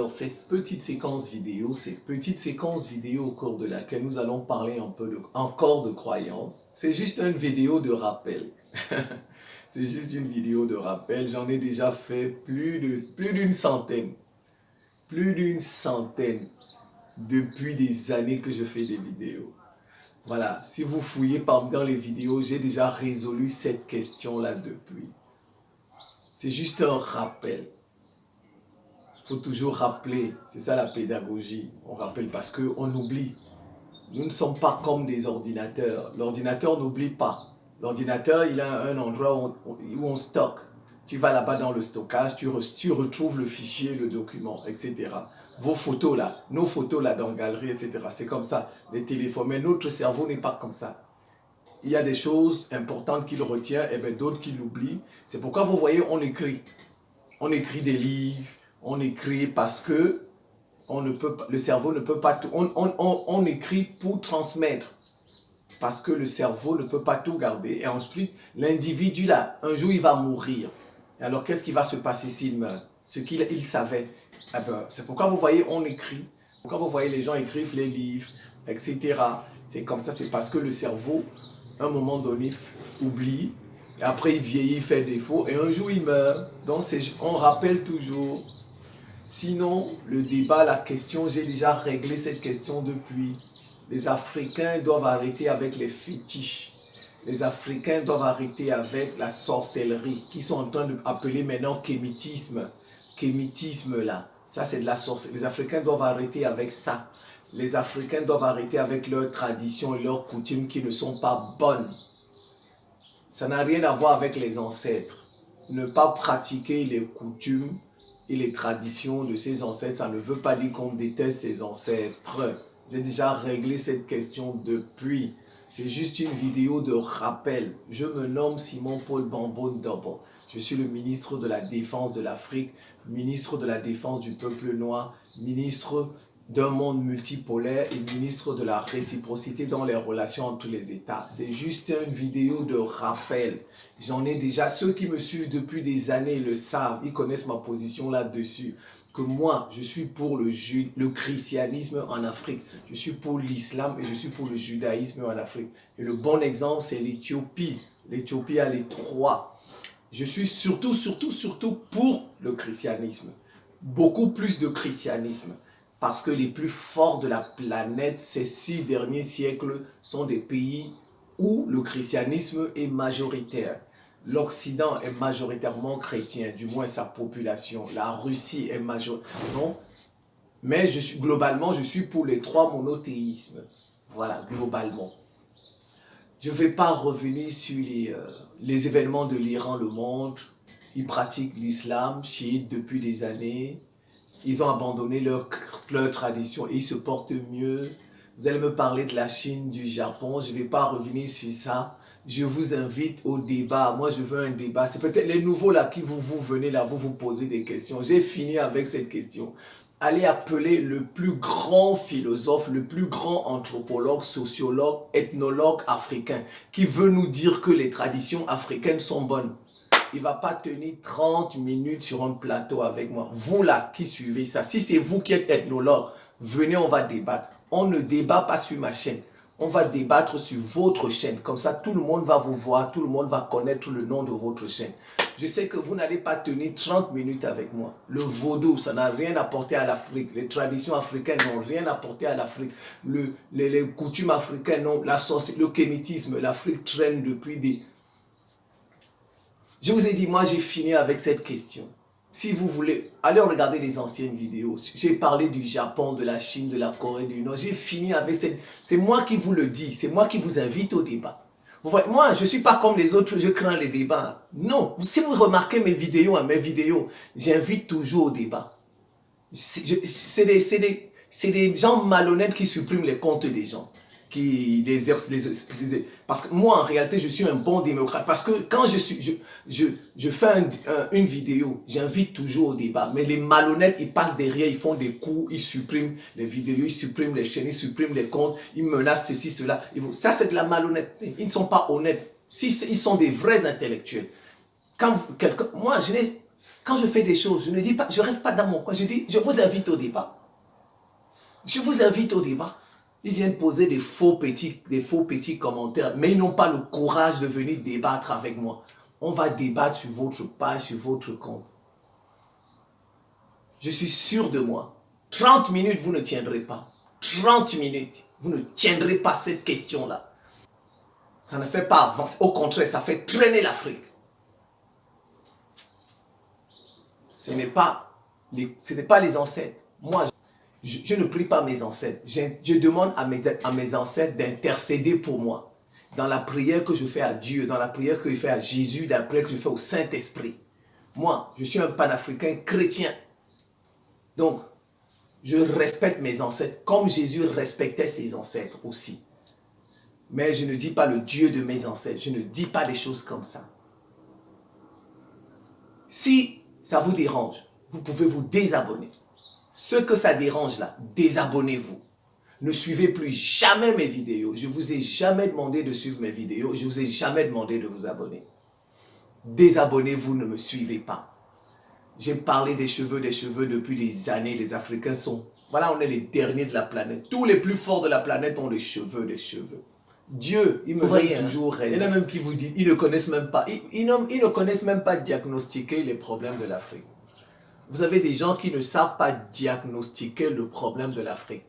Alors, cette petite séquence vidéo au cours de laquelle nous allons parler un peu encore de croyances, c'est juste une vidéo de rappel. C'est juste une vidéo de rappel. J'en ai déjà fait plus d'une centaine. Plus d'une centaine depuis des années que je fais des vidéos. Voilà, si vous fouillez dans les vidéos, j'ai déjà résolu cette question-là depuis. C'est juste un rappel. Il faut toujours rappeler, c'est ça la pédagogie. On rappelle parce qu'on oublie. Nous ne sommes pas comme des ordinateurs. L'ordinateur n'oublie pas. L'ordinateur, il a un endroit où on stocke. Tu vas là-bas dans le stockage, tu retrouves le fichier, le document, etc. Vos photos là, nos photos là dans la galerie, etc. C'est comme ça, les téléphones. Mais notre cerveau n'est pas comme ça. Il y a des choses importantes qu'il retient et d'autres qu'il oublie. C'est pourquoi vous voyez, on écrit. On écrit des livres, on écrit parce que le cerveau ne peut pas tout. On écrit pour transmettre. Parce que le cerveau ne peut pas tout garder. Et ensuite, l'individu là, un jour il va mourir. Et alors qu'est-ce qui va se passer s'il meurt? Ce qu'il savait. C'est pourquoi vous voyez, on écrit. Pourquoi vous voyez les gens écrivent les livres, etc. C'est comme ça, c'est parce que le cerveau, à un moment donné, oublie. Et après il vieillit, il fait défaut. Et un jour il meurt. Donc on rappelle toujours. Sinon, le débat, la question, j'ai déjà réglé cette question depuis. Les Africains doivent arrêter avec les fétiches. Les Africains doivent arrêter avec la sorcellerie, qu'ils sont en train d'appeler maintenant kémitisme. Kémitisme là, ça c'est de la sorcellerie. Les Africains doivent arrêter avec ça. Les Africains doivent arrêter avec leurs traditions et leurs coutumes qui ne sont pas bonnes. Ça n'a rien à voir avec les ancêtres. Ne pas pratiquer les coutumes et les traditions de ses ancêtres, ça ne veut pas dire qu'on déteste ses ancêtres. J'ai déjà réglé cette question depuis. C'est juste une vidéo de rappel. Je me nomme Simon-Paul Bambo-Ndobo. Je suis le ministre de la Défense de l'Afrique, ministre de la Défense du peuple noir, ministre d'un monde multipolaire et ministre de la réciprocité dans les relations entre les États. C'est juste une vidéo de rappel. J'en ai déjà, ceux qui me suivent depuis des années le savent, ils connaissent ma position là-dessus. Que moi, je suis pour le christianisme en Afrique, je suis pour l'islam et je suis pour le judaïsme en Afrique. Et le bon exemple, c'est l'Éthiopie. L'Éthiopie a les trois. Je suis surtout pour le christianisme. Beaucoup plus de christianisme. Parce que les plus forts de la planète, ces 6 derniers siècles, sont des pays où le christianisme est majoritaire. L'Occident est majoritairement chrétien, du moins sa population. La Russie est majoritairement. Mais globalement, je suis pour les 3 monothéismes. Voilà, globalement. Je ne vais pas revenir sur les événements de l'Iran, le monde. Ils pratiquent l'islam chiite depuis des années. Ils ont abandonné leur tradition et ils se portent mieux. Vous allez me parler de la Chine, du Japon. Je ne vais pas revenir sur ça. Je vous invite au débat. Moi, je veux un débat. C'est peut-être les nouveaux là qui vous venez là, vous posez des questions. J'ai fini avec cette question. Allez appeler le plus grand philosophe, le plus grand anthropologue, sociologue, ethnologue africain qui veut nous dire que les traditions africaines sont bonnes. Il ne va pas tenir 30 minutes sur un plateau avec moi. Vous là qui suivez ça, si c'est vous qui êtes ethnologue, venez, on va débattre. On ne débat pas sur ma chaîne. On va débattre sur votre chaîne. Comme ça, tout le monde va vous voir, tout le monde va connaître le nom de votre chaîne. Je sais que vous n'allez pas tenir 30 minutes avec moi. Le vaudou, ça n'a rien apporté à l'Afrique. Les traditions africaines n'ont rien apporté à l'Afrique. Les coutumes africaines, non. Le kémitisme, l'Afrique traîne depuis des... Je vous ai dit, moi j'ai fini avec cette question. Si vous voulez, allez regarder les anciennes vidéos. J'ai parlé du Japon, de la Chine, de la Corée du Nord. J'ai fini avec cette... C'est moi qui vous le dis. C'est moi qui vous invite au débat. Vous voyez, moi, je ne suis pas comme les autres, je crains les débats. Non, si vous remarquez mes vidéos, j'invite toujours au débat. C'est des gens malhonnêtes qui suppriment les comptes des gens. Parce que moi, en réalité, je suis un bon démocrate. Parce que quand je fais une vidéo, j'invite toujours au débat. Mais les malhonnêtes, ils passent derrière, ils font des coups, ils suppriment les vidéos, ils suppriment les chaînes, ils suppriment les comptes, ils menacent ceci, cela. Ça, c'est de la malhonnêteté. Ils ne sont pas honnêtes. Ils sont des vrais intellectuels. Moi, Quand je fais des choses, je ne dis pas, je ne reste pas dans mon coin. Je dis, je vous invite au débat. Je vous invite au débat. Ils viennent poser des faux petits commentaires, mais ils n'ont pas le courage de venir débattre avec moi. On va débattre sur votre page, sur votre compte. Je suis sûr de moi. 30 minutes, vous ne tiendrez pas. 30 minutes, vous ne tiendrez pas cette question-là. Ça ne fait pas avancer. Au contraire, ça fait traîner l'Afrique. Ce n'est pas les ancêtres. Moi, je ne prie pas mes ancêtres. Je demande à mes ancêtres d'intercéder pour moi. Dans la prière que je fais à Dieu, dans la prière que je fais à Jésus, dans la prière que je fais au Saint-Esprit. Moi, je suis un panafricain chrétien. Donc, je respecte mes ancêtres comme Jésus respectait ses ancêtres aussi. Mais je ne dis pas le Dieu de mes ancêtres. Je ne dis pas des choses comme ça. Si ça vous dérange, vous pouvez vous désabonner. Ce que ça dérange là, désabonnez-vous. Ne suivez plus jamais mes vidéos. Je ne vous ai jamais demandé de suivre mes vidéos. Je ne vous ai jamais demandé de vous abonner. Désabonnez-vous, ne me suivez pas. J'ai parlé des cheveux depuis des années. Les Africains sont... Voilà, on est les derniers de la planète. Tous les plus forts de la planète ont des cheveux. Dieu, il me donne toujours raison. Il y en a même qui vous disent, ils ne connaissent même pas. Ils ne connaissent même pas diagnostiquer les problèmes de l'Afrique. Vous avez des gens qui ne savent pas diagnostiquer le problème de l'Afrique.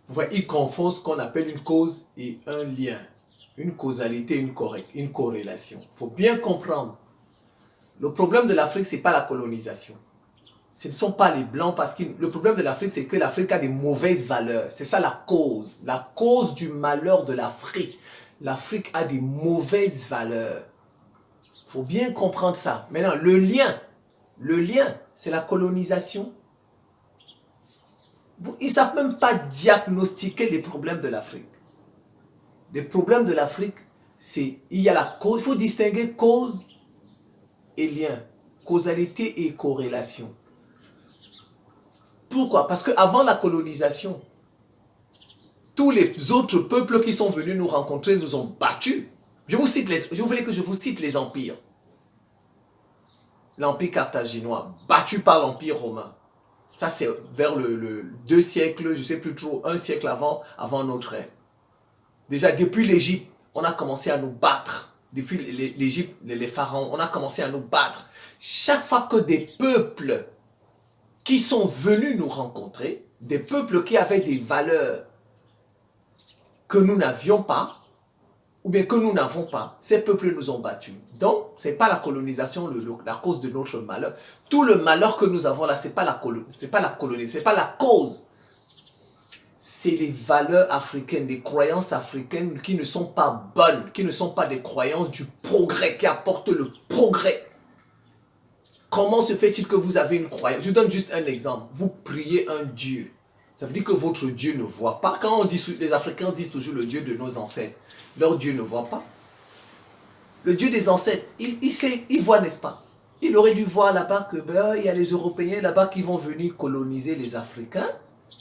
Vous voyez, ils confondent ce qu'on appelle une cause et un lien. Une causalité, une corrélation. Il faut bien comprendre. Le problème de l'Afrique, ce n'est pas la colonisation. Ce ne sont pas les Blancs, parce que le problème de l'Afrique, c'est que l'Afrique a des mauvaises valeurs. C'est ça la cause. La cause du malheur de l'Afrique. L'Afrique a des mauvaises valeurs. Il faut bien comprendre ça. Maintenant, le lien, c'est la colonisation. Ils ne savent même pas diagnostiquer les problèmes de l'Afrique. Les problèmes de l'Afrique, c'est, il y a la cause, il faut distinguer cause et lien, causalité et corrélation. Pourquoi? Parce qu'avant la colonisation, tous les autres peuples qui sont venus nous rencontrer nous ont battus. Je voulais que je vous cite les empires. L'empire carthaginois, battu par l'empire romain. Ça, c'est vers le 2 siècles, je ne sais plus trop, 1 siècle avant notre ère. Déjà, depuis l'Égypte, on a commencé à nous battre. Depuis l'Égypte, les pharaons, on a commencé à nous battre. Chaque fois que des peuples qui sont venus nous rencontrer, des peuples qui avaient des valeurs que nous n'avions pas, ou bien que nous n'avons pas, ces peuples nous ont battus. Donc, ce n'est pas la colonisation la cause de notre malheur. Tout le malheur que nous avons là, ce n'est pas la colonisation, ce n'est pas la cause. C'est les valeurs africaines, des croyances africaines qui ne sont pas bonnes, qui ne sont pas des croyances du progrès, qui apportent le progrès. Comment se fait-il que vous avez une croyance? Je vous donne juste un exemple. Vous priez un Dieu. Ça veut dire que votre Dieu ne voit pas. Quand on dit, les Africains disent toujours le Dieu de nos ancêtres. Leur Dieu ne voit pas. Le Dieu des ancêtres, il sait, il voit, n'est-ce pas? Il aurait dû voir là-bas que il y a les Européens là-bas qui vont venir coloniser les Africains.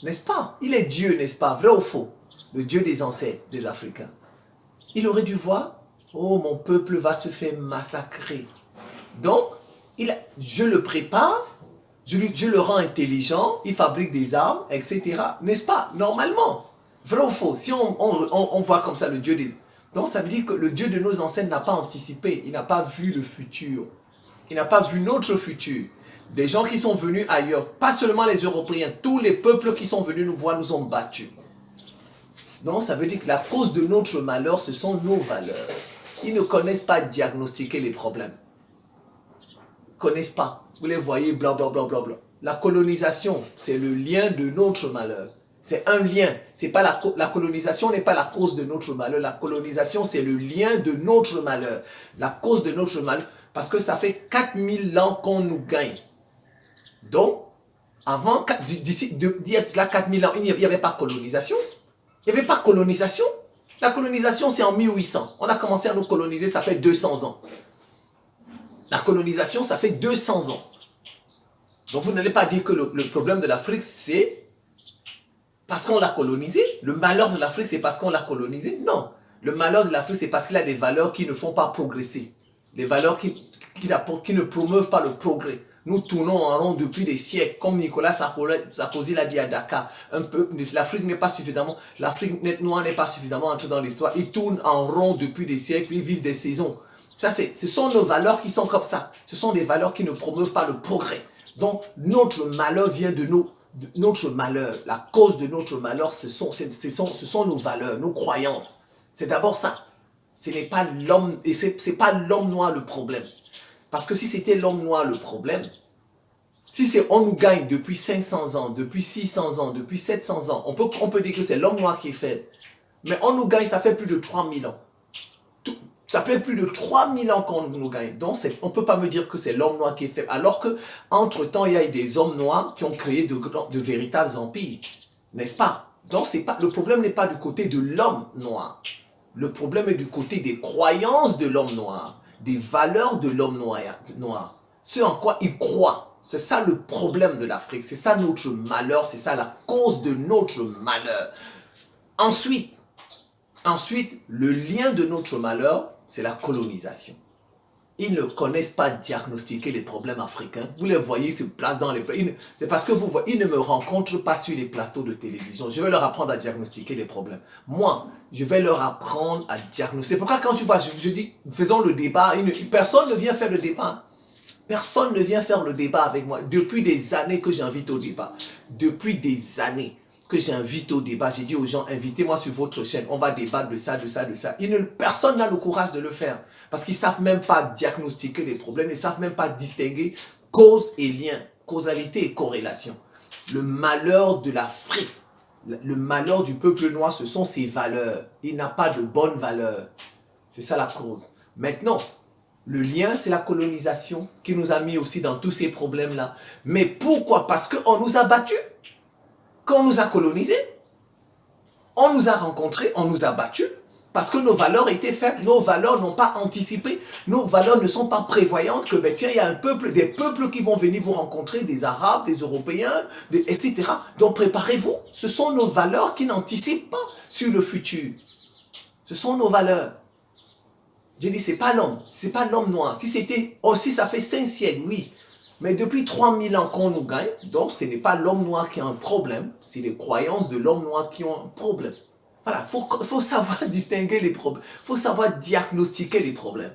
N'est-ce pas? Il est Dieu, n'est-ce pas? Vrai ou faux? Le Dieu des ancêtres des Africains. Il aurait dû voir, oh, mon peuple va se faire massacrer. Donc, je le prépare, je le rends intelligent, il fabrique des armes, etc. N'est-ce pas? Normalement. Vrai ou faux? Si on voit comme ça le Dieu des... Donc, ça veut dire que le Dieu de nos ancêtres n'a pas anticipé, il n'a pas vu le futur. Il n'a pas vu notre futur. Des gens qui sont venus ailleurs, pas seulement les Européens, tous les peuples qui sont venus nous voir nous ont battus. Donc, ça veut dire que la cause de notre malheur, ce sont nos valeurs. Ils ne connaissent pas diagnostiquer les problèmes. Ils ne connaissent pas. Vous les voyez, blablabla. La colonisation, c'est le lien de notre malheur. C'est un lien. C'est pas la colonisation n'est pas la cause de notre malheur. La colonisation, c'est le lien de notre malheur. La cause de notre malheur. Parce que ça fait 4000 ans qu'on nous gagne. Donc, avant, d'ici 4000 ans, il n'y avait pas colonisation. Il n'y avait pas colonisation. La colonisation, c'est en 1800. On a commencé à nous coloniser, ça fait 200 ans. La colonisation, ça fait 200 ans. Donc, vous n'allez pas dire que le problème de l'Afrique, c'est parce qu'on l'a colonisé. Le malheur de l'Afrique, c'est parce qu'on l'a colonisé. Non. Le malheur de l'Afrique, c'est parce qu'il a des valeurs qui ne font pas progresser. Des valeurs qui ne promeuvent pas le progrès. Nous tournons en rond depuis des siècles, comme Nicolas Sarkozy l'a dit à Dakar. L'Afrique n'est pas suffisamment, l'Afrique noire n'est pas suffisamment entrée dans l'histoire. Ils tournent en rond depuis des siècles, ils vivent des saisons. Ce sont nos valeurs qui sont comme ça. Ce sont des valeurs qui ne promeuvent pas le progrès. Donc, notre malheur vient de notre malheur. La cause de notre malheur, ce sont nos valeurs, nos croyances. C'est d'abord ça. Ce n'est pas l'homme, et c'est pas l'homme noir le problème. Parce que si c'était l'homme noir le problème, si on nous gagne depuis 500 ans, depuis 600 ans, depuis 700 ans, on peut dire que c'est l'homme noir qui est faible. Mais on nous gagne, ça fait plus de 3000 ans. Ça fait plus de 3000 ans qu'on nous gagne. Donc, on ne peut pas me dire que c'est l'homme noir qui est faible. Alors qu'entre-temps, il y a eu des hommes noirs qui ont créé de véritables empires. N'est-ce pas? Donc, le problème n'est pas du côté de l'homme noir. Le problème est du côté des croyances de l'homme noir, des valeurs de l'homme noir. Ce en quoi il croit. C'est ça le problème de l'Afrique. C'est ça notre malheur. C'est ça la cause de notre malheur. Ensuite, le lien de notre malheur, c'est la colonisation. Ils ne connaissent pas diagnostiquer les problèmes africains. Vous les voyez, ils se placent dans les pays. C'est parce que vous voyez, ils ne me rencontrent pas sur les plateaux de télévision. Je vais leur apprendre à diagnostiquer les problèmes. Moi, je vais leur apprendre à diagnostiquer. C'est pourquoi quand tu vois, je dis, faisons le débat. Personne ne vient faire le débat. Personne ne vient faire le débat avec moi. Depuis des années que j'invite au débat. Depuis des années que j'invite au débat. J'ai dit aux gens, invitez-moi sur votre chaîne. On va débattre de ça, de ça, de ça. Personne n'a le courage de le faire. Parce qu'ils ne savent même pas diagnostiquer les problèmes. Ils ne savent même pas distinguer cause et lien, causalité et corrélation. Le malheur de l'Afrique, le malheur du peuple noir, ce sont ses valeurs. Il n'a pas de bonnes valeurs. C'est ça la cause. Maintenant, le lien, c'est la colonisation qui nous a mis aussi dans tous ces problèmes-là. Mais pourquoi? Parce qu'on nous a battus. Quand on nous a colonisés, on nous a rencontrés, on nous a battus, parce que nos valeurs étaient faibles, nos valeurs n'ont pas anticipé, nos valeurs ne sont pas prévoyantes que, tiens, il y a des peuples qui vont venir vous rencontrer, des Arabes, des Européens, etc. Donc préparez-vous, ce sont nos valeurs qui n'anticipent pas sur le futur. Ce sont nos valeurs. J'ai dit, c'est pas l'homme noir. Si ça fait 5 siècles, oui. Mais depuis 3000 ans qu'on nous gagne, donc ce n'est pas l'homme noir qui a un problème, c'est les croyances de l'homme noir qui ont un problème. Voilà, faut savoir distinguer les problèmes, il faut savoir diagnostiquer les problèmes.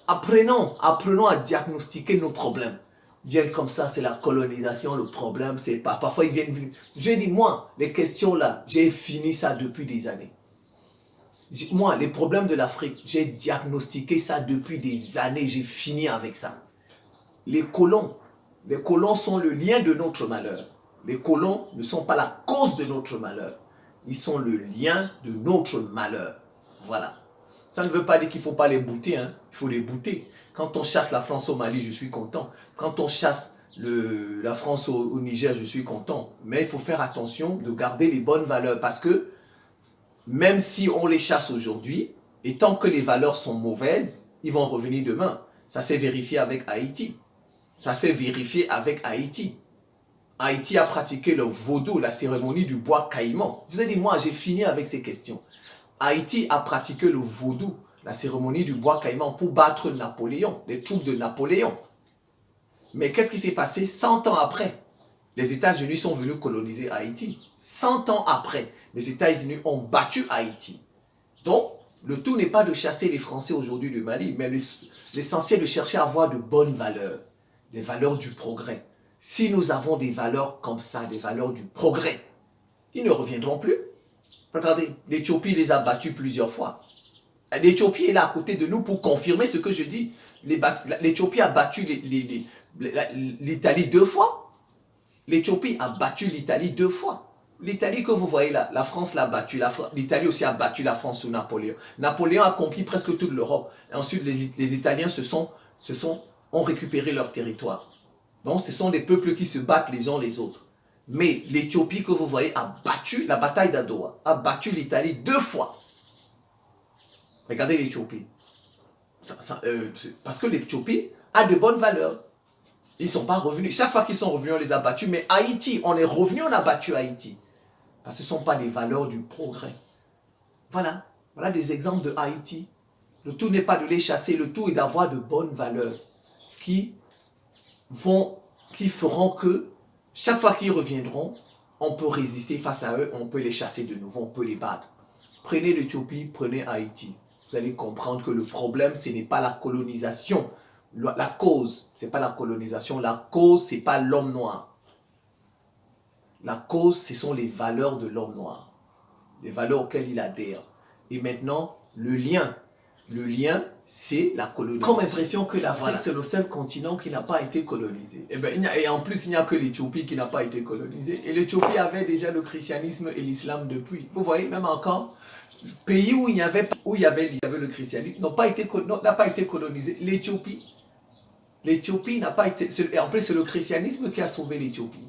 Apprenons à diagnostiquer nos problèmes. Ils viennent comme ça, c'est la colonisation, le problème, c'est pas. Parfois ils viennent. Je dis, moi, les questions là, j'ai fini ça depuis des années. Moi, les problèmes de l'Afrique, j'ai diagnostiqué ça depuis des années, j'ai fini avec ça. Les colons sont le lien de notre malheur. Les colons ne sont pas la cause de notre malheur. Ils sont le lien de notre malheur. Voilà. Ça ne veut pas dire qu'il ne faut pas les bouter, hein. Il faut les bouter. Quand on chasse la France au Mali, je suis content. Quand on chasse la France au Niger, je suis content. Mais il faut faire attention de garder les bonnes valeurs parce que même si on les chasse aujourd'hui, et tant que les valeurs sont mauvaises, ils vont revenir demain. Ça s'est vérifié avec Haïti. Haïti a pratiqué le vaudou, la cérémonie du bois caïman. Vous avez dit, moi, j'ai fini avec ces questions. Haïti a pratiqué le vaudou, la cérémonie du bois caïman pour battre Napoléon, les troupes de Napoléon. Mais qu'est-ce qui s'est passé 100 ans après? Les États-Unis sont venus coloniser Haïti. 100 ans après, les États-Unis ont battu Haïti. Donc, le tout n'est pas de chasser les Français aujourd'hui du Mali, mais l'essentiel est de chercher à avoir de bonnes valeurs, les valeurs du progrès. Si nous avons des valeurs comme ça, des valeurs du progrès, ils ne reviendront plus. Regardez, l'Éthiopie les a battus plusieurs fois. L'Éthiopie est là à côté de nous pour confirmer ce que je dis. L'Éthiopie a battu l'Italie 2 fois. L'Éthiopie a battu l'Italie 2 fois. L'Italie que vous voyez là, la France l'a battu. L'Italie aussi a battu la France sous Napoléon. Napoléon a conquis presque toute l'Europe. Et ensuite, les Italiens ont récupéré leur territoire. Donc, ce sont des peuples qui se battent les uns les autres. Mais l'Éthiopie que vous voyez a battu la bataille d'Adowa, a battu l'Italie 2 fois. Regardez l'Éthiopie. Parce que l'Éthiopie a de bonnes valeurs. Ils ne sont pas revenus. Chaque fois qu'ils sont revenus, on les a battus. Mais Haïti, on est revenu, on a battu Haïti. Parce que ce ne sont pas les valeurs du progrès. Voilà. Voilà des exemples de Haïti. Le tout n'est pas de les chasser. Le tout est d'avoir de bonnes valeurs qui feront que chaque fois qu'ils reviendront, on peut résister face à eux, on peut les chasser de nouveau, on peut les battre. Prenez l'Éthiopie, prenez Haïti. Vous allez comprendre que le problème, ce n'est pas la colonisation. La cause, ce n'est pas la colonisation. La cause, ce n'est pas l'homme noir. La cause, ce sont les valeurs de l'homme noir. Les valeurs auxquelles il adhère. Et maintenant, le lien, c'est la colonisation. Comme impression que l'Afrique, c'est le seul continent qui n'a pas été colonisé. Et en plus, il n'y a que l'Éthiopie qui n'a pas été colonisée. Et l'Éthiopie avait déjà le christianisme et l'islam depuis. Vous voyez, même encore, pays où il y avait le christianisme n'a pas été colonisé. L'Éthiopie n'a pas été... Et en plus, c'est le christianisme qui a sauvé l'Éthiopie.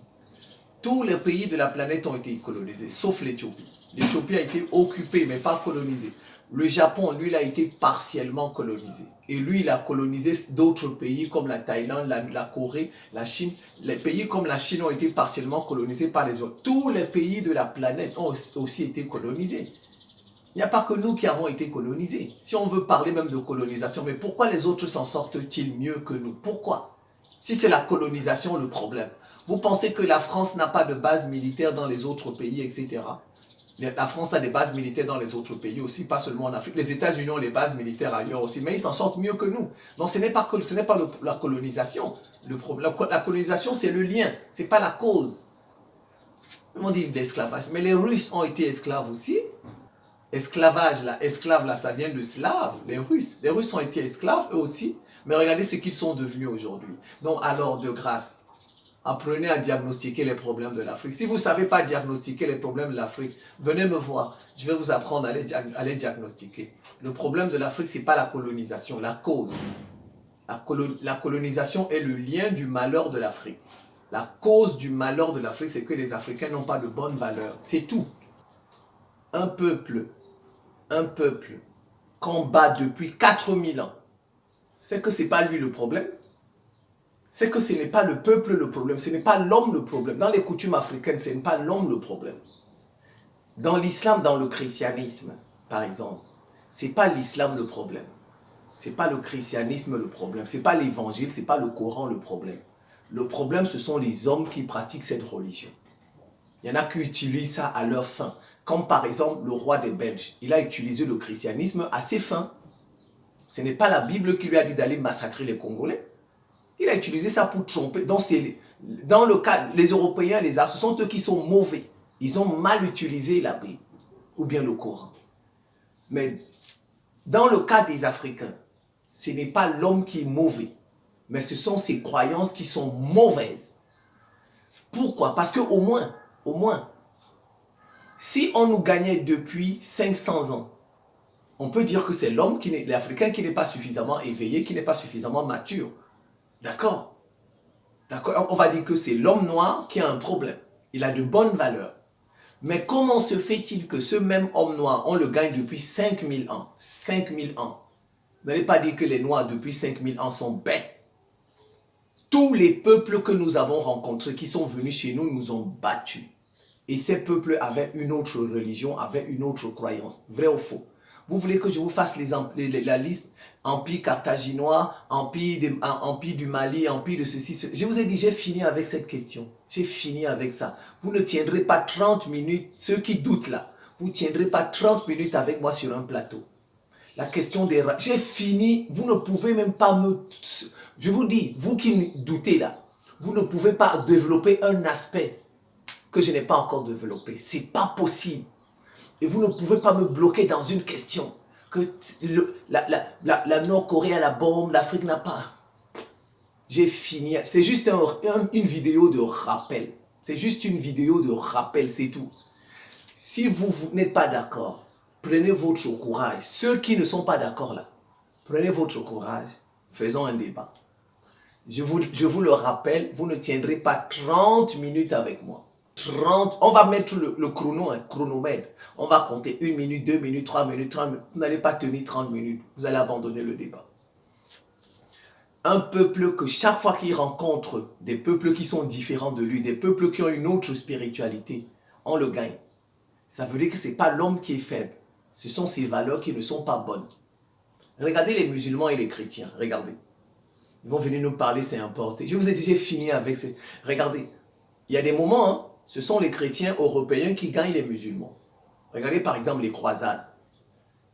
Tous les pays de la planète ont été colonisés, sauf l'Éthiopie. L'Éthiopie a été occupée, mais pas colonisée. Le Japon, lui, il a été partiellement colonisé. Et lui, il a colonisé d'autres pays comme la Thaïlande, la Corée, la Chine. Les pays comme la Chine ont été partiellement colonisés par les autres. Tous les pays de la planète ont aussi été colonisés. Il n'y a pas que nous qui avons été colonisés. Si on veut parler même de colonisation, mais pourquoi les autres s'en sortent-ils mieux que nous? Pourquoi? Si c'est la colonisation le problème. Vous pensez que la France n'a pas de base militaire dans les autres pays, etc. La France a des bases militaires dans les autres pays aussi, pas seulement en Afrique. Les États-Unis ont des bases militaires ailleurs aussi, mais ils s'en sortent mieux que nous. Donc ce n'est pas la colonisation. La colonisation, c'est le lien, ce n'est pas la cause. On dit l'esclavage, mais les Russes ont été esclaves aussi. Esclavage, là, esclave, là, ça vient de slave, les Russes. Les Russes ont été esclaves, eux aussi, mais regardez ce qu'ils sont devenus aujourd'hui. Donc alors, de grâce, apprenez à diagnostiquer les problèmes de l'Afrique. Si vous ne savez pas diagnostiquer les problèmes de l'Afrique, venez me voir. Je vais vous apprendre à les diagnostiquer. Le problème de l'Afrique, ce n'est pas la colonisation, la cause. La colonisation est le lien du malheur de l'Afrique. La cause du malheur de l'Afrique, c'est que les Africains n'ont pas de bonnes valeurs. C'est tout. Un peuple combat depuis 4000 ans. C'est que ce n'est pas lui le problème. C'est que ce n'est pas le peuple le problème, ce n'est pas l'homme le problème. Dans les coutumes africaines, ce n'est pas l'homme le problème. Dans l'islam, dans le christianisme, par exemple, ce n'est pas l'islam le problème. Ce n'est pas le christianisme le problème. Ce n'est pas l'évangile, ce n'est pas le Coran le problème. Le problème, ce sont les hommes qui pratiquent cette religion. Il y en a qui utilisent ça à leur fin. Comme par exemple le roi des Belges. Il a utilisé le christianisme à ses fins. Ce n'est pas la Bible qui lui a dit d'aller massacrer les Congolais. Il a utilisé ça pour tromper. Donc dans le cas, les Européens, les Arabes, ce sont eux qui sont mauvais. Ils ont mal utilisé la Bible ou bien le Coran. Mais dans le cas des Africains, ce n'est pas l'homme qui est mauvais, mais ce sont ses croyances qui sont mauvaises. Pourquoi? Parce qu'au moins, si on nous gagnait depuis 500 ans, on peut dire que c'est l'Africain qui n'est pas suffisamment éveillé, qui n'est pas suffisamment mature. D'accord? D'accord? On va dire que c'est l'homme noir qui a un problème. Il a de bonnes valeurs. Mais comment se fait-il que ce même homme noir, on le gagne depuis 5000 ans? 5000 ans. Vous n'allez pas dire que les noirs depuis 5000 ans sont bêtes. Tous les peuples que nous avons rencontrés, qui sont venus chez nous, nous ont battus. Et ces peuples avaient une autre religion, avaient une autre croyance. Vrai ou faux? Vous voulez que je vous fasse la liste? Empire carthaginois, empire du Mali, empire de ceci. Je vous ai dit, j'ai fini avec cette question. J'ai fini avec ça. Vous ne tiendrez pas 30 minutes, ceux qui doutent là, vous ne tiendrez pas 30 minutes avec moi sur un plateau. La question des races. J'ai fini, vous ne pouvez même pas me... Je vous dis, vous qui doutez là, vous ne pouvez pas développer un aspect que je n'ai pas encore développé. Ce n'est pas possible. Et vous ne pouvez pas me bloquer dans une question. Que la Nord-Corée a la bombe, l'Afrique n'a pas. J'ai fini. C'est juste une vidéo de rappel. C'est juste une vidéo de rappel, c'est tout. Si vous n'êtes pas d'accord, prenez votre courage. Ceux qui ne sont pas d'accord là, prenez votre courage. Faisons un débat. Je vous le rappelle, vous ne tiendrez pas 30 minutes avec moi. 30, on va mettre le chrono, chronomètre. On va compter 1 minute, 2 minutes, 3 minutes, 30 minutes. Vous n'allez pas tenir 30 minutes. Vous allez abandonner le débat. Un peuple que chaque fois qu'il rencontre des peuples qui sont différents de lui, des peuples qui ont une autre spiritualité, on le gagne. Ça veut dire que ce n'est pas l'homme qui est faible. Ce sont ses valeurs qui ne sont pas bonnes. Regardez les musulmans et les chrétiens. Regardez. Ils vont venir nous parler, c'est importé. Je vous ai dit, j'ai fini avec ces... Regardez, il y a des moments, hein, ce sont les chrétiens européens qui gagnent les musulmans. Regardez par exemple les croisades.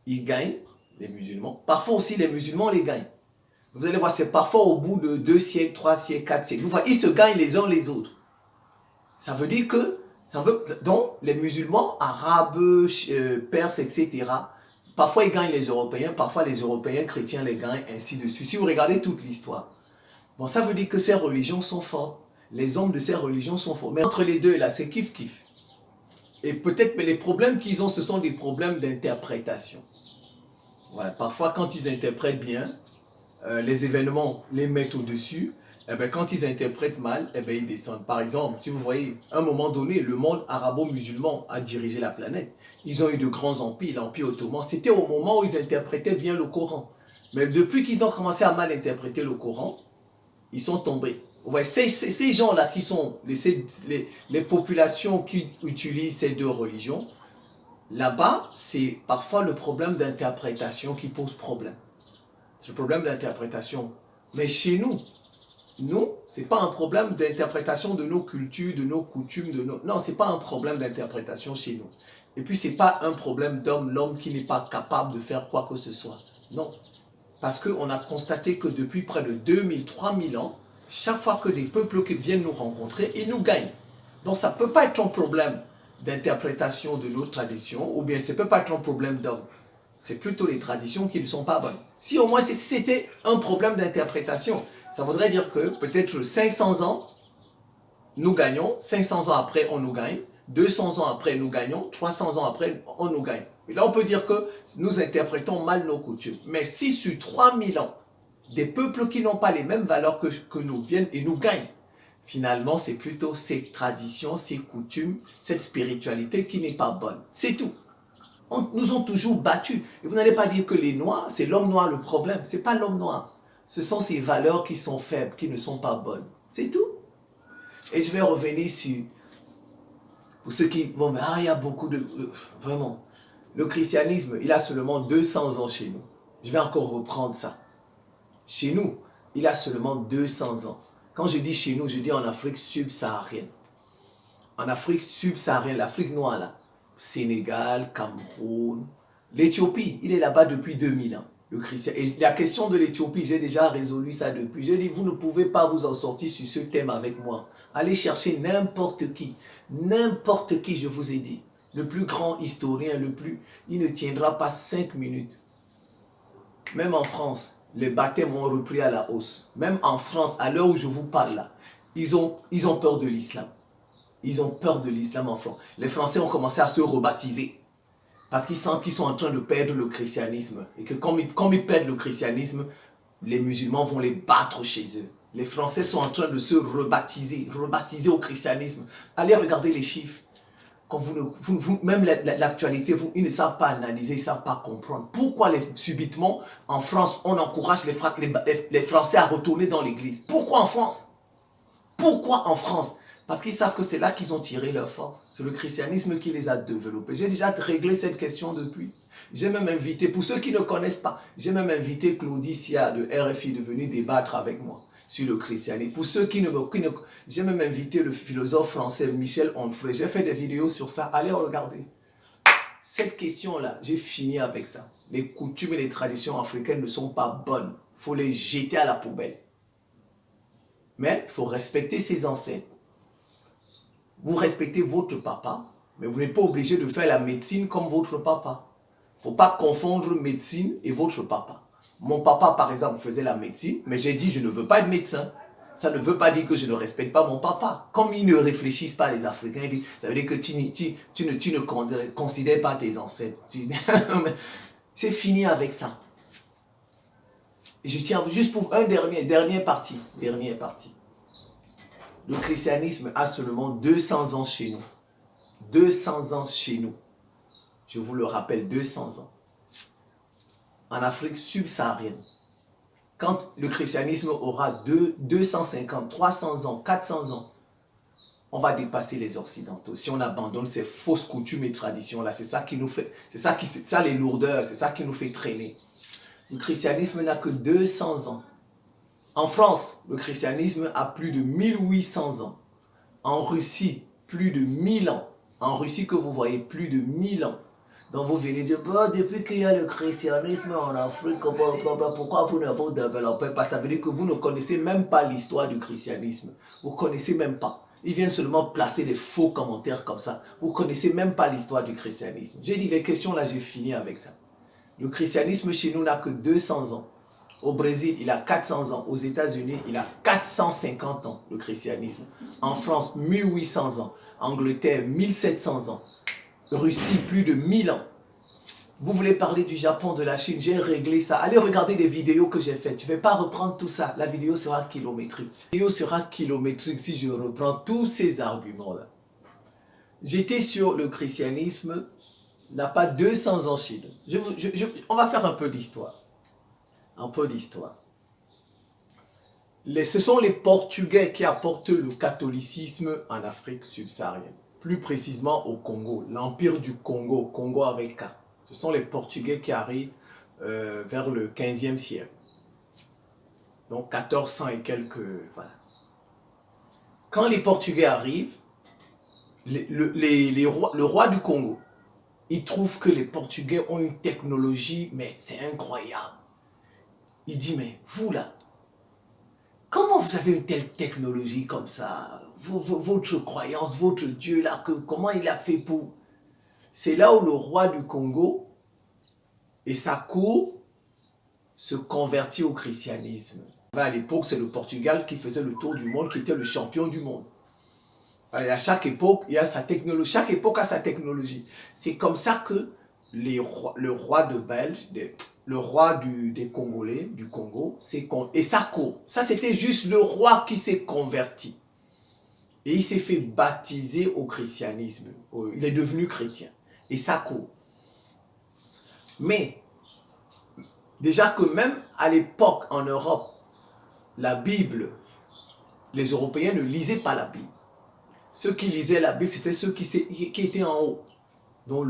Ils gagnent les musulmans. Parfois aussi les musulmans les gagnent. Vous allez voir, c'est parfois au bout de 2 siècles, 3 siècles, 4 siècles. Vous voyez, ils se gagnent les uns les autres. Ça veut dire que, donc les musulmans, arabes, perses, etc., parfois ils gagnent les Européens, parfois les Européens chrétiens les gagnent, ainsi de suite. Si vous regardez toute l'histoire. Bon, ça veut dire que ces religions sont fortes. Les hommes de ces religions sont forts. Mais entre les deux, là, c'est kiff-kiff. Et peut-être, mais les problèmes qu'ils ont, ce sont des problèmes d'interprétation. Ouais, parfois, quand ils interprètent bien, les événements les mettent au-dessus. Eh bien, quand ils interprètent mal, eh bien, ils descendent. Par exemple, si vous voyez, à un moment donné, le monde arabo-musulman a dirigé la planète. Ils ont eu de grands empires, l'Empire ottoman. C'était au moment où ils interprétaient bien le Coran. Mais depuis qu'ils ont commencé à mal interpréter le Coran, ils sont tombés. Vous voyez, ces gens-là qui sont les populations qui utilisent ces deux religions, là-bas, c'est parfois le problème d'interprétation qui pose problème. C'est le problème d'interprétation. Mais chez nous, ce n'est pas un problème d'interprétation de nos cultures, de nos coutumes, non, ce n'est pas un problème d'interprétation chez nous. Et puis, ce n'est pas un problème d'homme, l'homme qui n'est pas capable de faire quoi que ce soit. Non. Parce qu'on a constaté que depuis près de 2000, 3000 ans, chaque fois que des peuples qui viennent nous rencontrer, ils nous gagnent. Donc, ça ne peut pas être un problème d'interprétation de nos traditions, ou bien ça ne peut pas être un problème d'homme. C'est plutôt les traditions qui ne sont pas bonnes. Si au moins c'était un problème d'interprétation, ça voudrait dire que peut-être 500 ans, nous gagnons, 500 ans après, on nous gagne, 200 ans après, nous gagnons, 300 ans après, on nous gagne. Et là, on peut dire que nous interprétons mal nos coutumes. Mais si sur 3000 ans, des peuples qui n'ont pas les mêmes valeurs que nous viennent et nous gagnent, finalement, c'est plutôt ces traditions, ces coutumes, cette spiritualité qui n'est pas bonne. C'est tout. Nous ont toujours battus. Et vous n'allez pas dire que les Noirs, c'est l'homme noir le problème. Ce n'est pas l'homme noir. Ce sont ces valeurs qui sont faibles, qui ne sont pas bonnes. C'est tout. Et je vais revenir sur... Pour ceux qui vont... Ah, il y a beaucoup de... Vraiment. Le christianisme, il a seulement 200 ans chez nous. Je vais encore reprendre ça. Chez nous, il a seulement 200 ans. Quand je dis chez nous, je dis en Afrique subsaharienne. En Afrique subsaharienne, l'Afrique noire là. Sénégal, Cameroun, l'Éthiopie, il est là-bas depuis 2000 ans. Le christian. Et la question de l'Éthiopie, j'ai déjà résolu ça depuis. J'ai dit, vous ne pouvez pas vous en sortir sur ce thème avec moi. Allez chercher n'importe qui, je vous ai dit. Le plus grand historien, il ne tiendra pas 5 minutes. Même en France, les baptêmes ont repris à la hausse. Même en France, à l'heure où je vous parle là, ils ont peur de l'islam. Ils ont peur de l'islam en France. Les Français ont commencé à se rebaptiser. Parce qu'ils sentent qu'ils sont en train de perdre le christianisme. Et que comme ils perdent le christianisme, les musulmans vont les battre chez eux. Les Français sont en train de se rebaptiser au christianisme. Allez regarder les chiffres. Quand même l'actualité, ils ne savent pas analyser, ils ne savent pas comprendre. Pourquoi subitement, en France, on encourage les Français à retourner dans l'église? Pourquoi en France? Pourquoi en France? Parce qu'ils savent que c'est là qu'ils ont tiré leur force. C'est le christianisme qui les a développés. J'ai déjà réglé cette question depuis. J'ai même invité, pour ceux qui ne connaissent pas, j'ai même invité Claudie Sia de RFI de venir débattre avec moi sur le christianisme. Pour ceux qui ne j'ai même invité le philosophe français Michel Onfray. J'ai fait des vidéos sur ça. Allez regarder. Cette question-là, j'ai fini avec ça. Les coutumes et les traditions africaines ne sont pas bonnes. Il faut les jeter à la poubelle. Mais il faut respecter ses ancêtres. Vous respectez votre papa, mais vous n'êtes pas obligé de faire la médecine comme votre papa. Il ne faut pas confondre médecine et votre papa. Mon papa, par exemple, faisait la médecine, mais j'ai dit je ne veux pas être médecin. Ça ne veut pas dire que je ne respecte pas mon papa. Comme ils ne réfléchissent pas, les Africains, ça veut dire que tu ne considères pas tes ancêtres. C'est fini avec ça. Et je tiens juste pour un dernière partie. Le christianisme a seulement 200 ans chez nous. 200 ans chez nous. Je vous le rappelle, 200 ans. En Afrique subsaharienne. Quand le christianisme aura 250, 300 ans, 400 ans, on va dépasser les occidentaux. Si on abandonne ces fausses coutumes et traditions-là, c'est ça qui nous fait, c'est ça les lourdeurs, c'est ça qui nous fait traîner. Le christianisme n'a que 200 ans. En France, le christianisme a plus de 1800 ans. En Russie, plus de 1000 ans. En Russie que vous voyez, plus de 1000 ans. Donc vous venez dire, bah, depuis qu'il y a le christianisme en Afrique, pourquoi vous n'avez développé pas? Ça veut dire que vous ne connaissez même pas l'histoire du christianisme. Vous ne connaissez même pas. Ils viennent seulement placer des faux commentaires comme ça. Vous ne connaissez même pas l'histoire du christianisme. J'ai dit les questions là, j'ai fini avec ça. Le christianisme chez nous n'a que 200 ans. Au Brésil, il a 400 ans. Aux États-Unis, il a 450 ans, le christianisme. En France, 1800 ans. Angleterre, 1700 ans. Russie, plus de 1000 ans. Vous voulez parler du Japon, de la Chine, j'ai réglé ça. Allez regarder les vidéos que j'ai faites. Je ne vais pas reprendre tout ça. La vidéo sera kilométrique. La vidéo sera kilométrique si je reprends tous ces arguments-là. J'étais sur le christianisme, n'a pas 200 ans chez nous. On va faire un peu d'histoire. Un peu d'histoire. Ce sont les Portugais qui apportent le catholicisme en Afrique subsaharienne. Plus précisément au Congo, l'empire du Congo, Congo avec K. Ce sont les Portugais qui arrivent vers le 15e siècle. Donc 1400 et quelques... Voilà. Quand les Portugais arrivent, le roi du Congo, il trouve que les Portugais ont une technologie, mais c'est incroyable. Il dit, mais vous là, comment vous avez une telle technologie comme ça? Votre croyance, votre Dieu là, comment il a fait pour... C'est là où le roi du Congo et sa cour se convertit au christianisme. À l'époque, c'est le Portugal qui faisait le tour du monde, qui était le champion du monde. À chaque époque, il y a sa technologie. Chaque époque a sa technologie. C'est comme ça que le roi de Belge, le roi des Congolais, du Congo, et sa cour. Ça, c'était juste le roi qui s'est converti. Et il s'est fait baptiser au christianisme. Il est devenu chrétien. Et sa cour. Mais, déjà que même à l'époque, en Europe, la Bible, les Européens ne lisaient pas la Bible. Ceux qui lisaient la Bible, c'était ceux qui étaient en haut. Donc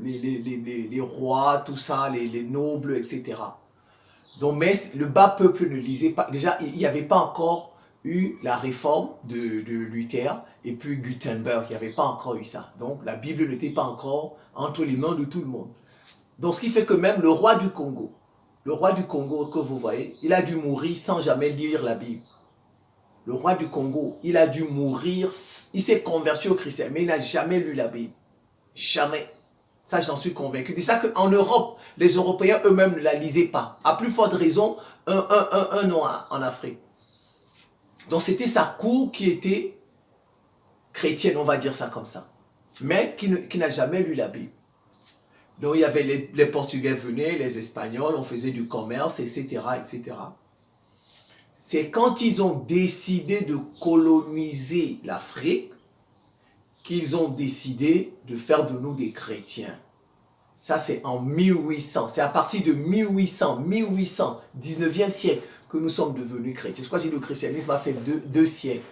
les rois, tout ça, les nobles, etc. Donc, mais le bas peuple ne lisait pas. Déjà, il n'y avait pas encore eu la réforme de Luther et puis Gutenberg. Il n'y avait pas encore eu ça. Donc, la Bible n'était pas encore entre les mains de tout le monde. Donc, ce qui fait que même le roi du Congo que vous voyez, il a dû mourir sans jamais lire la Bible. Le roi du Congo, il a dû mourir, il s'est converti au christianisme, mais il n'a jamais lu la Bible. Jamais. Ça, j'en suis convaincu. Déjà qu'en Europe, les Européens eux-mêmes ne la lisaient pas. À plus forte raison, un noir en Afrique. Donc, c'était sa cour qui était chrétienne, on va dire ça comme ça. Mais qui n'a jamais lu la Bible. Donc, il y avait les Portugais venaient, les Espagnols, on faisait du commerce, etc., etc. C'est quand ils ont décidé de coloniser l'Afrique qu'ils ont décidé de faire de nous des chrétiens. Ça, c'est en 1800. C'est à partir de 1800, 19e siècle, que nous sommes devenus chrétiens. C'est pourquoi je dis que le christianisme a fait deux siècles.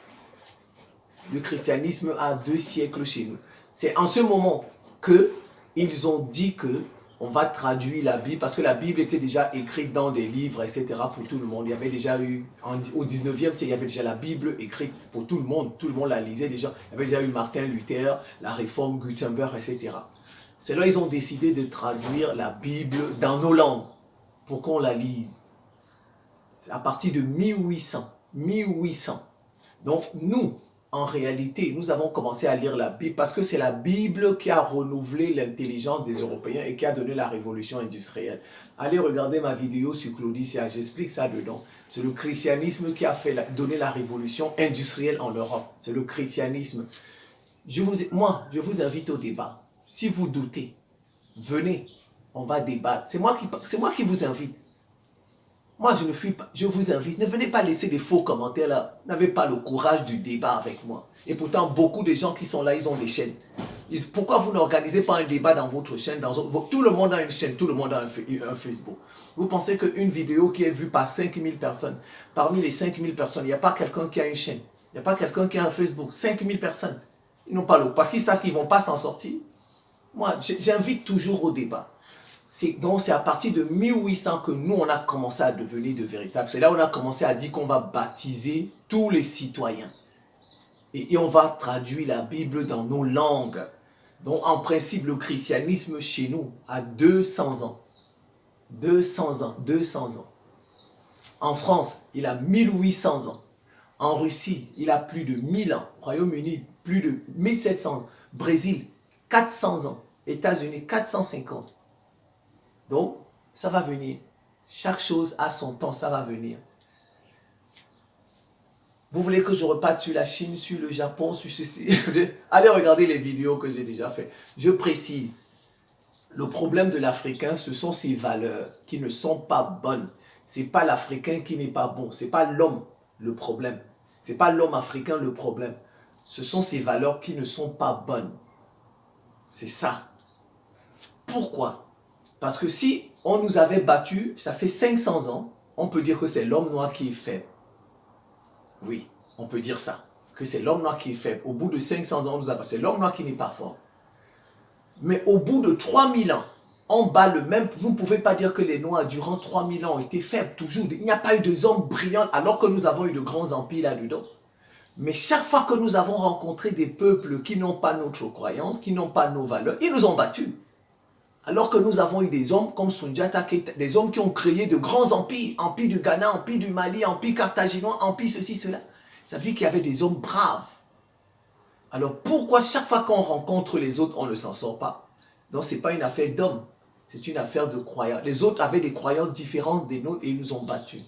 Le christianisme a 2 siècles chez nous. C'est en ce moment qu'ils ont dit que on va traduire la Bible, parce que la Bible était déjà écrite dans des livres, etc. pour tout le monde. Il y avait déjà eu, au 19e siècle, il y avait déjà la Bible écrite pour tout le monde la lisait déjà. Il y avait déjà eu Martin Luther, la réforme Gutenberg, etc. C'est là qu'ils ont décidé de traduire la Bible dans nos langues, pour qu'on la lise. C'est à partir de 1800. Donc nous, en réalité, nous avons commencé à lire la Bible parce que c'est la Bible qui a renouvelé l'intelligence des Européens et qui a donné la révolution industrielle. Allez regarder ma vidéo sur Claudicia, j'explique ça dedans. C'est le christianisme qui a donné la révolution industrielle en Europe. C'est le christianisme. Moi, je vous invite au débat. Si vous doutez, venez, on va débattre. C'est moi qui vous invite. Moi, je vous invite, ne venez pas laisser des faux commentaires là. Vous n'avez pas le courage du débat avec moi. Et pourtant, beaucoup de gens qui sont là, ils ont des chaînes. Pourquoi vous n'organisez pas un débat dans votre chaîne? Tout le monde a une chaîne, tout le monde a un Facebook. Vous pensez qu'une vidéo qui est vue par 5000 personnes, parmi les 5000 personnes, il n'y a pas quelqu'un qui a une chaîne. Il n'y a pas quelqu'un qui a un Facebook. 5000 personnes. Ils n'ont pas l'eau. Parce qu'ils savent qu'ils ne vont pas s'en sortir. Moi, j'invite toujours au débat. Donc c'est à partir de 1800 que nous, on a commencé à devenir de véritables. C'est là où on a commencé à dire qu'on va baptiser tous les citoyens. Et on va traduire la Bible dans nos langues. Donc en principe, le christianisme chez nous a 200 ans. 200 ans, 200 ans. En France, il a 1800 ans. En Russie, il a plus de 1000 ans. Royaume-Uni, plus de 1700 ans. Brésil, 400 ans. États-Unis, 450. Donc, ça va venir. Chaque chose a son temps, ça va venir. Vous voulez que je reparte sur la Chine, sur le Japon, sur ceci? Allez regarder les vidéos que j'ai déjà faites. Je précise, le problème de l'Africain, ce sont ses valeurs qui ne sont pas bonnes. Ce n'est pas l'Africain qui n'est pas bon. Ce n'est pas l'homme le problème. Ce n'est pas l'homme africain le problème. Ce sont ses valeurs qui ne sont pas bonnes. C'est ça. Pourquoi? Parce que si on nous avait battus, ça fait 500 ans, on peut dire que c'est l'homme noir qui est faible. Oui, on peut dire ça. Que c'est l'homme noir qui est faible. Au bout de 500 ans, on nous a battus. C'est l'homme noir qui n'est pas fort. Mais au bout de 3000 ans, on bat le même. Vous ne pouvez pas dire que les Noirs, durant 3000 ans, ont été faibles. Toujours. Il n'y a pas eu de hommes brillants alors que nous avons eu de grands empires là-dedans. Mais chaque fois que nous avons rencontré des peuples qui n'ont pas notre croyance, qui n'ont pas nos valeurs, ils nous ont battus. Alors que nous avons eu des hommes comme Sundiata Keita, des hommes qui ont créé de grands empires, empire du Ghana, empire du Mali, empire carthaginois, empire ceci, cela. Ça veut dire qu'il y avait des hommes braves. Alors pourquoi chaque fois qu'on rencontre les autres, on ne s'en sort pas? Donc ce n'est pas une affaire d'hommes, c'est une affaire de croyants. Les autres avaient des croyances différentes des nôtres et ils nous ont battus.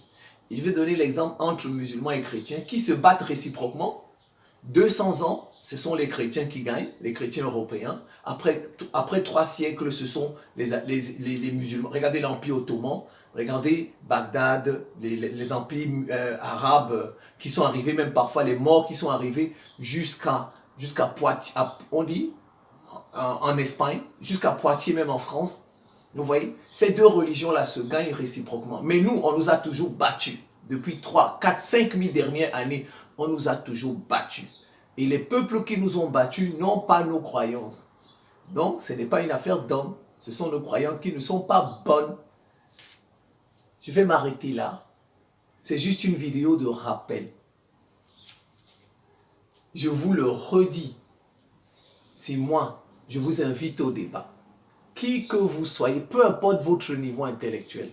Et je vais donner l'exemple entre musulmans et chrétiens qui se battent réciproquement. 200 ans, ce sont les chrétiens qui gagnent, les chrétiens européens. Après 3 siècles, ce sont les musulmans. Regardez l'Empire ottoman, regardez Bagdad, les empires arabes qui sont arrivés, même parfois les morts qui sont arrivés jusqu'à Poitiers, on dit, en Espagne, jusqu'à Poitiers, même en France. Vous voyez, ces deux religions-là se gagnent réciproquement. Mais nous, on nous a toujours battus. Depuis 3, 4, 5 000 dernières années, on nous a toujours battus. Et les peuples qui nous ont battus n'ont pas nos croyances. Donc, ce n'est pas une affaire d'hommes. Ce sont nos croyances qui ne sont pas bonnes. Je vais m'arrêter là. C'est juste une vidéo de rappel. Je vous le redis. C'est moi. Je vous invite au débat. Qui que vous soyez, peu importe votre niveau intellectuel,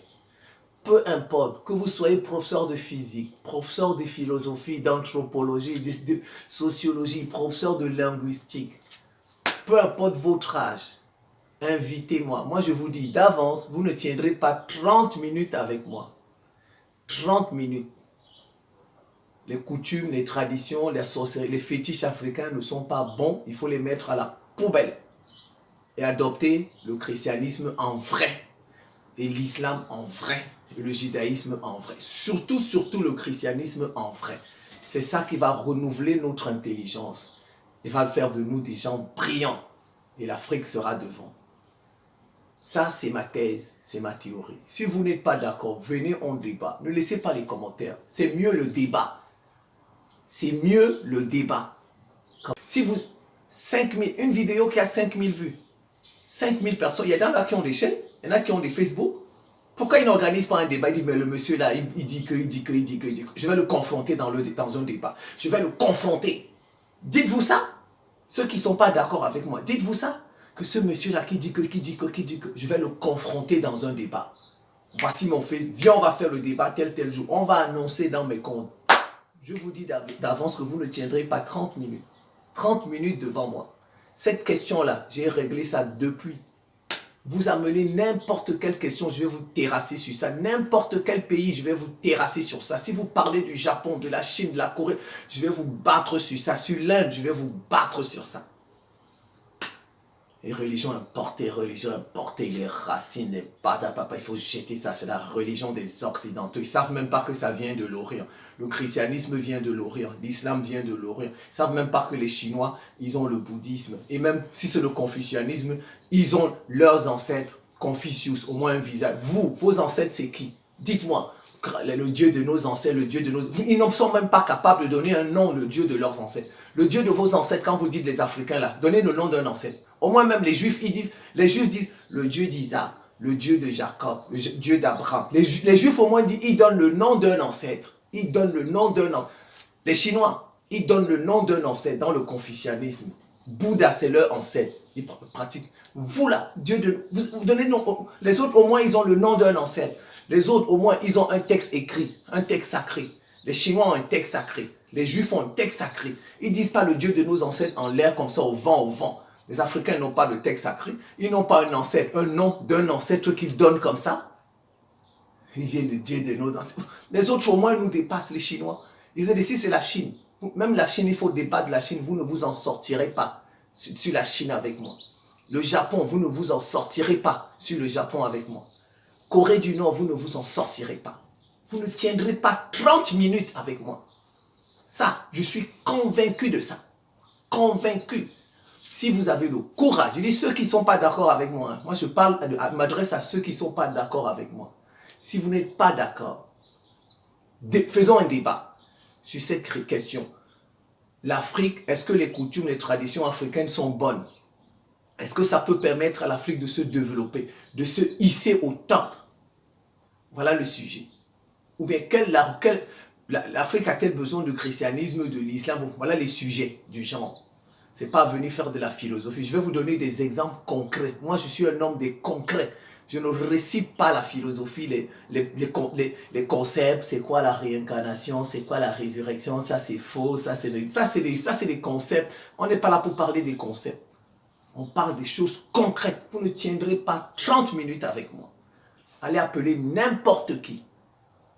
peu importe que vous soyez professeur de physique, professeur de philosophie, d'anthropologie, de sociologie, professeur de linguistique, peu importe votre âge, invitez-moi. Moi, je vous dis d'avance, vous ne tiendrez pas 30 minutes avec moi. 30 minutes. Les coutumes, les traditions, les sorcelleries, les fétiches africains ne sont pas bons. Il faut les mettre à la poubelle. Et adopter le christianisme en vrai. Et l'islam en vrai. Et le judaïsme en vrai. Surtout le christianisme en vrai. C'est ça qui va renouveler notre intelligence. Et va faire de nous des gens brillants. Et l'Afrique sera devant. Ça, c'est ma thèse, c'est ma théorie. Si vous n'êtes pas d'accord, venez, on débat. Ne laissez pas les commentaires. C'est mieux le débat. C'est mieux le débat. Si vous... 5000, une vidéo qui a 5000 vues. 5000 personnes. Il y en a qui ont des chaînes, il y en a qui ont des Facebook. Pourquoi ils n'organisent pas un débat? Il dit, mais le monsieur là, il dit que. Je vais le confronter dans un débat. Je vais le confronter. Dites-vous ça? Ceux qui ne sont pas d'accord avec moi, dites-vous ça? Que ce monsieur-là qui dit que, je vais le confronter dans un débat. Voici mon fait, viens, on va faire le débat tel jour. On va annoncer dans mes comptes. Je vous dis d'avance que vous ne tiendrez pas 30 minutes. 30 minutes devant moi. Cette question-là, j'ai réglé ça depuis. Vous amenez n'importe quelle question, je vais vous terrasser sur ça. N'importe quel pays, je vais vous terrasser sur ça. Si vous parlez du Japon, de la Chine, de la Corée, je vais vous battre sur ça. Sur l'Inde, je vais vous battre sur ça. Les religions importées, les racines, les patapapa, il faut jeter ça. C'est la religion des Occidentaux. Ils ne savent même pas que ça vient de l'Orient. Le christianisme vient de l'Orient, l'islam vient de l'Orient. Ils ne savent même pas que les Chinois, ils ont le bouddhisme. Et même si c'est le confucianisme, ils ont leurs ancêtres, Confucius, au moins un visage. Vous, vos ancêtres, c'est qui? Dites-moi. Le Dieu de nos ancêtres, le Dieu de nos... Ils ne sont même pas capables de donner un nom, le Dieu de leurs ancêtres. Le Dieu de vos ancêtres, quand vous dites les Africains là, donnez le nom d'un ancêtre. Au moins même les Juifs, les Juifs disent le Dieu d'Isaac, le Dieu de Jacob, le Dieu d'Abraham. Les Juifs au moins disent, ils donnent le nom d'un ancêtre. Ils donnent le nom d'un ancêtre. Les Chinois, ils donnent le nom d'un ancêtre dans le confucianisme. Bouddha, c'est leur ancêtre. Ils pratiquent. Vous là, vous donnez le nom. Les autres au moins, ils ont le nom d'un ancêtre. Les autres au moins, ils ont un texte écrit, un texte sacré. Les Chinois ont un texte sacré. Les Juifs ont un texte sacré. Ils ne disent pas le Dieu de nos ancêtres en l'air comme ça, au vent, au vent. Les Africains n'ont pas de texte sacré. Ils n'ont pas un ancêtre, un nom d'un ancêtre qu'ils donnent comme ça. Ils viennent le Dieu de nos ancêtres. Les autres, au moins, nous dépassent, les Chinois. Ils ont dit, si c'est la Chine. Même la Chine, il faut débattre de la Chine. Vous ne vous en sortirez pas sur la Chine avec moi. Le Japon, vous ne vous en sortirez pas sur le Japon avec moi. Corée du Nord, vous ne vous en sortirez pas. Vous ne tiendrez pas 30 minutes avec moi. Ça, je suis convaincu de ça. Convaincu. Si vous avez le courage, je dis ceux qui ne sont pas d'accord avec moi, hein. Moi je m'adresse à ceux qui ne sont pas d'accord avec moi. Si vous n'êtes pas d'accord, faisons un débat sur cette question. L'Afrique, est-ce que les coutumes, les traditions africaines sont bonnes? Est-ce que ça peut permettre à l'Afrique de se développer, de se hisser au top? Voilà le sujet. Ou bien l'Afrique a-t-elle besoin du christianisme, de l'islam? Voilà les sujets du genre. Ce n'est pas venir faire de la philosophie. Je vais vous donner des exemples concrets. Moi, je suis un homme des concrets. Je ne récite pas la philosophie, les concepts. C'est quoi la réincarnation? C'est quoi la résurrection? Ça, c'est faux. Ça, c'est des concepts. On n'est pas là pour parler des concepts. On parle des choses concrètes. Vous ne tiendrez pas 30 minutes avec moi. Allez appeler n'importe qui.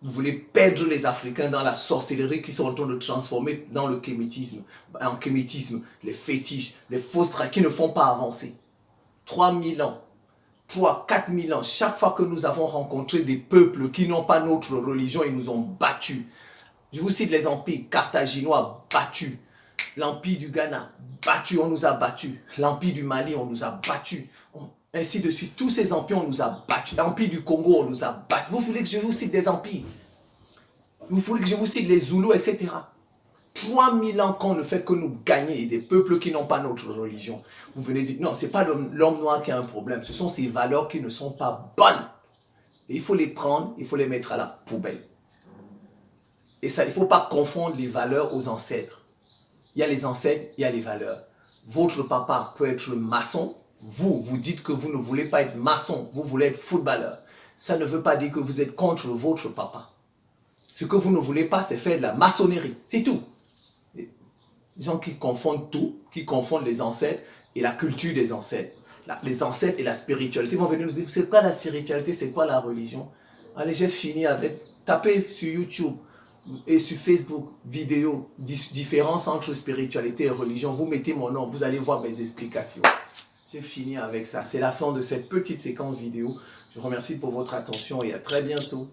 Vous voulez perdre les Africains dans la sorcellerie qu'ils sont en train de transformer dans le kémétisme. En kémétisme, les fétiches, les fausses qui ne font pas avancer. 3000 ans, 4000 ans, chaque fois que nous avons rencontré des peuples qui n'ont pas notre religion, ils nous ont battus. Je vous cite les empires carthaginois battus. L'empire du Ghana, battu, on nous a battus. L'empire du Mali, on nous a battus. Ainsi de suite, tous ces empires, on nous a battus. L'empire du Congo, on nous a battus. Vous voulez que je vous cite des empires? Vous voulez que je vous cite les Zoulous, etc. 3000 ans qu'on ne fait que nous gagner des peuples qui n'ont pas notre religion. Vous venez dire, non, ce n'est pas l'homme noir qui a un problème. Ce sont ces valeurs qui ne sont pas bonnes. Et il faut les prendre, il faut les mettre à la poubelle. Et ça, il ne faut pas confondre les valeurs aux ancêtres. Il y a les ancêtres, il y a les valeurs. Votre papa peut être maçon. Vous dites que vous ne voulez pas être maçon, vous voulez être footballeur. Ça ne veut pas dire que vous êtes contre votre papa. Ce que vous ne voulez pas, c'est faire de la maçonnerie. C'est tout. Les gens qui confondent tout, qui confondent les ancêtres et la culture des ancêtres. Les ancêtres et la spiritualité vont venir nous dire, c'est quoi la spiritualité, c'est quoi la religion? Allez, j'ai fini avec, tapez sur YouTube et sur Facebook, vidéo, différence entre spiritualité et religion. Vous mettez mon nom, vous allez voir mes explications. J'ai fini avec ça. C'est la fin de cette petite séquence vidéo. Je vous remercie pour votre attention et à très bientôt.